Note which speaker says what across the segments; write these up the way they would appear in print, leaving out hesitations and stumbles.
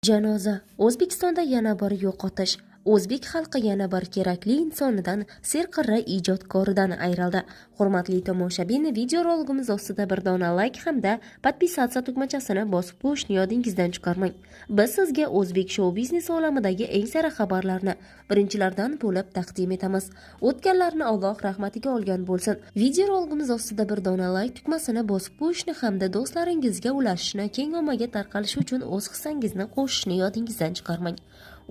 Speaker 1: Janoza. O'zbekistonda yana bir yo'qotish. O'zbek xalqi yana bir kerakli insonidan, serqirra ijodkoridan ayrildi. Hurmatli tomoshabin, videoroligimiz ostida bir dona like hamda podpisatsiya tugmachasini bosib qo'yishni yodingizdan chiqarmang. Biz sizga o'zbek shou-biznes olamidagi eng sara xabarlarni birinchilardan bo'lib taqdim etamiz. O'tganlarni Alloh rahmatiga olgan bo'lsin. Videoroligimiz ostida bir dona like tugmasini bosib qo'yishni hamda do'stlaringizga ulashishni, keng ommaga tarqalishi uchun o'z hissangizni qo'shishni yodingizdan chiqarmang.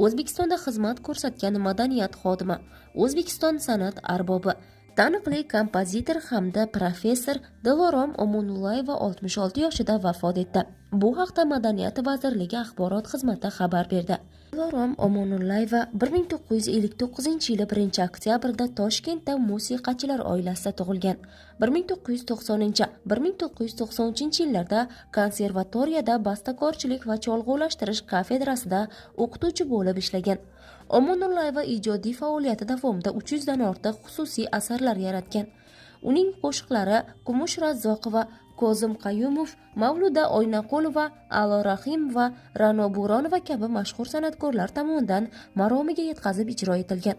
Speaker 1: O'zbekistonda xizmat ko'rsatgan madaniyat xodimi, O'zbekiston san'at arbobi, taniqli kompozitor hamda professor Dilorom Omonullayeva 66 yoshida vafot etdi. Bu haqda Madaniyat vazirligi axborot xizmati xabar berdi. Dilorom Omonullayeva 1959-yili 1-oktyabrda Toshkentda musiqachilar oilasida tug'ilgan. 1990-1993-yillarda konservatoriyada bastakorchilik va cholg'ulashtirish kafedrasida o'qituvchi bo'lib ishlagan. Omonullayeva ijodiy faoliyati davomida 300 dan ortiq xususiy asarlar yaratgan. Uning qo'shiqlari Kumush Razzoqova, Kozim Qayumov, Mavluda Oynaqulova, Alo Rahim va Ra'no Bo'ronova kabi mashhur san'atkorlar tomonidan maromiga yetkazib ijro etilgan.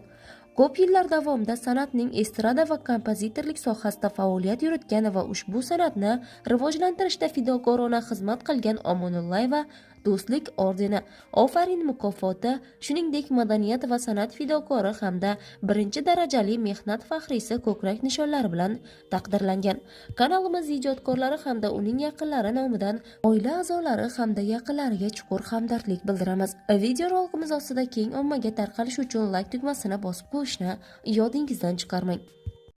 Speaker 1: Ko'p yillar davomida san'atning estrada va kompozitorlik sohasida faoliyat yuritgan va ushbu san'atni rivojlantirishda fidokorona xizmat qilgan Omonullayeva Do'stlik ordeni, Ofarin mukofoti, shuningdek madaniyat va san'at fidokori hamda birinchi darajali mehnat faxriysi ko'krak nishonlari bilan taqdirlangan. Kanalimiz ijodkorlari hamda uning yaqinlari nomidan oila a'zolari hamda yaqinlariga chuqur hamdardlik bildiramiz. Videoroligimiz ostida keng ommaga tarqalishi uchun like tugmasini bosib qo'yishni yodingizdan chiqarmang.